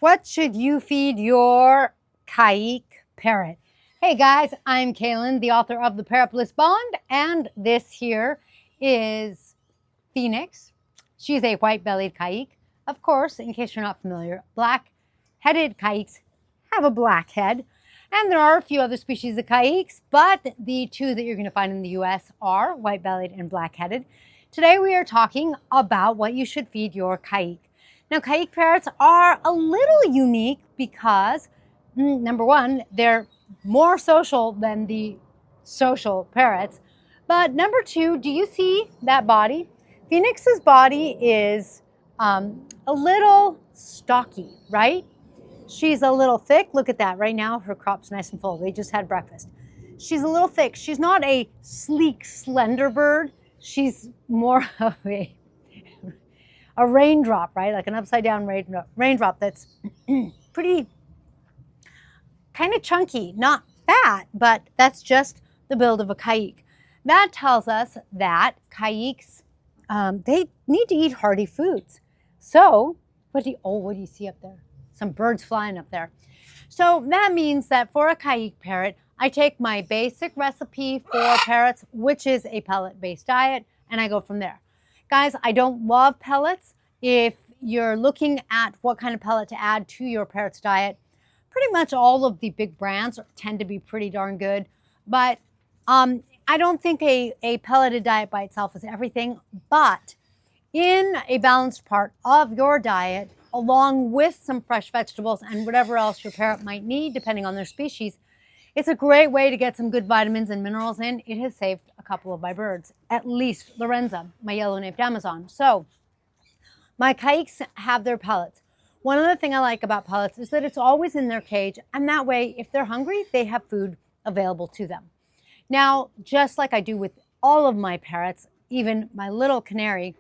What should you feed your Caique parrot? Hey guys, I'm Kaylin, the author of the Parrot Bliss Bond, and this here is Phoenix. She's a white-bellied Caique. Of course, in case you're not familiar, black-headed Caiques have a black head. And there are a few other species of Caiques, but the two that you're going to find in the US are white-bellied and black-headed. Today we are talking about what you should feed your Caique. Now, Caique parrots are a little unique because, number one, they're more social than the social parrots. But number two, do you see that body? Phoenix's body is a little stocky, right? She's a little thick. Look at that right now. Her crop's nice and full. They just had breakfast. She's a little thick. She's not a sleek, slender bird. She's more of a raindrop, right? Like an upside down raindrop that's pretty kind of chunky, not fat, but that's just the build of a Caique. That tells us that Caiques, they need to eat hearty foods. So, what do you see up there? Some birds flying up there. So that means that for a Caique parrot, I take my basic recipe for parrots, which is a pellet-based diet, and I go from there. Guys, I don't love pellets. If you're looking at what kind of pellet to add to your parrot's diet, pretty much all of the big brands tend to be pretty darn good. But I don't think a pelleted diet by itself is everything. But in a balanced part of your diet, along with some fresh vegetables and whatever else your parrot might need, depending on their species, it's a great way to get some good vitamins and minerals in. It has saved a couple of my birds, at least Lorenza, my yellow-naped Amazon. So my Caiques have their pellets. One other thing I like about pellets is that it's always in their cage, and that way, if they're hungry, they have food available to them. Now, just like I do with all of my parrots, even my little canary,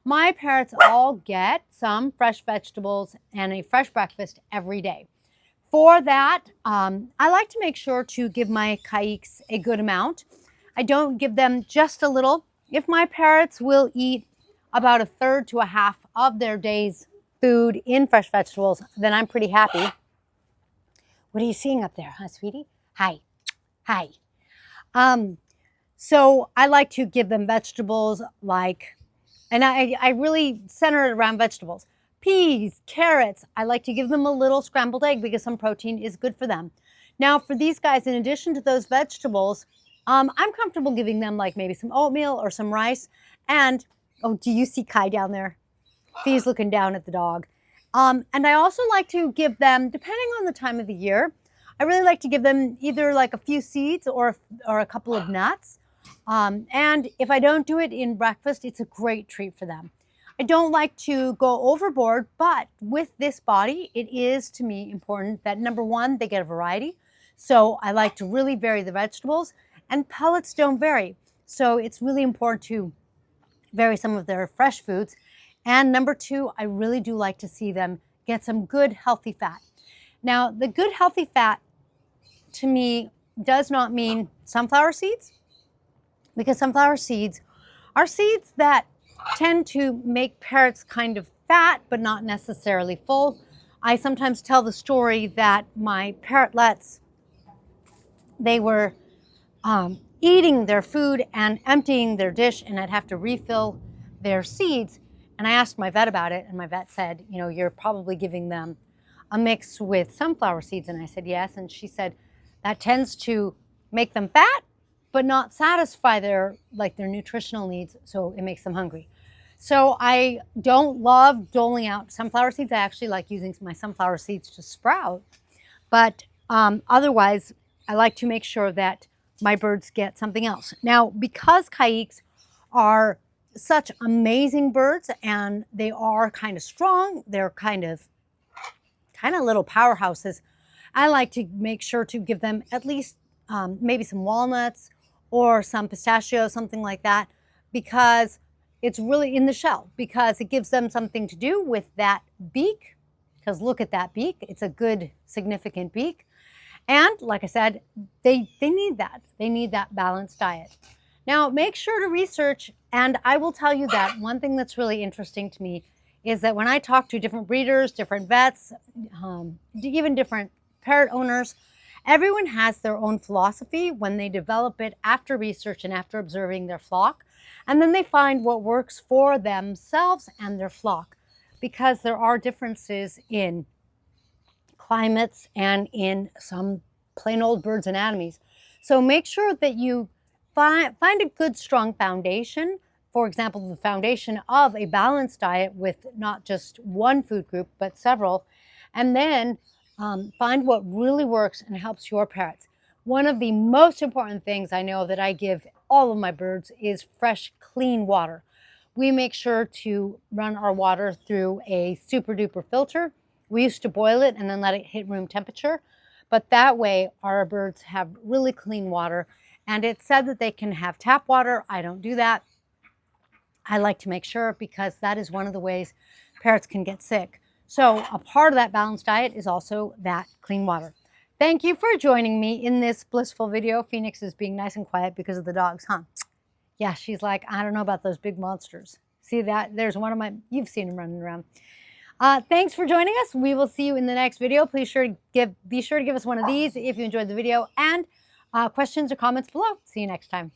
my parrots all get some fresh vegetables and a fresh breakfast every day. For that, I like to make sure to give my Caiques a good amount. I don't give them just a little. If my parrots will eat about a third to a half of their day's food in fresh vegetables, then I'm pretty happy. What are you seeing up there, huh, sweetie? Hi. Hi. So I like to give them vegetables like, and I really center it around vegetables. Peas, carrots. I like to give them a little scrambled egg because some protein is good for them. Now for these guys, in addition to those vegetables, I'm comfortable giving them like maybe some oatmeal or some rice. And, oh, do you see Kai down there? He's looking down at the dog. And I also like to give them, depending on the time of the year, I really like to give them either like a few seeds or a couple of nuts. And if I don't do it in breakfast, it's a great treat for them. I don't like to go overboard, but with this body, it is to me important that number one, they get a variety. So I like to really vary the vegetables, and pellets don't vary. So it's really important to vary some of their fresh foods. And number two, I really do like to see them get some good healthy fat. Now, the good healthy fat to me does not mean sunflower seeds, because sunflower seeds are seeds that tend to make parrots kind of fat, but not necessarily full. I sometimes tell the story that my parrotlets, they were eating their food and emptying their dish, and I'd have to refill their seeds. And I asked my vet about it, and my vet said, you know, you're probably giving them a mix with sunflower seeds. And I said, yes. And she said, that tends to make them fat, but not satisfy their nutritional needs, so it makes them hungry. So I don't love doling out sunflower seeds. I actually like using my sunflower seeds to sprout. But otherwise, I like to make sure that my birds get something else. Now, because Caiques are such amazing birds and they are kind of strong, they're kind of little powerhouses, I like to make sure to give them at least maybe some walnuts or some pistachios, something like that, because it's really in the shell, because it gives them something to do with that beak, because look at that beak. It's a good, significant beak. And like I said, they need that. They need that balanced diet. Now, make sure to research, and I will tell you that one thing that's really interesting to me is that when I talk to different breeders, different vets, even different parrot owners, everyone has their own philosophy when they develop it after research and after observing their flock. And then they find what works for themselves and their flock, because there are differences in climates and in some plain old birds' anatomies. So make sure that you find a good, strong foundation. For example, the foundation of a balanced diet with not just one food group, but several. And then find what really works and helps your parrots. One of the most important things I know that I give all of my birds is fresh, clean water. We make sure to run our water through a super duper filter. We used to boil it and then let it hit room temperature, but that way our birds have really clean water. And it's said that they can have tap water. I don't do that. I like to make sure, because that is one of the ways parrots can get sick. So a part of that balanced diet is also that clean water. Thank you for joining me in this blissful video. Phoenix is being nice and quiet because of the dogs, huh? Yeah, she's like, I don't know about those big monsters. See that? There's one of my, you've seen him running around. Thanks for joining us. We will see you in the next video. Be sure to give us one of these if you enjoyed the video, and questions or comments below. See you next time.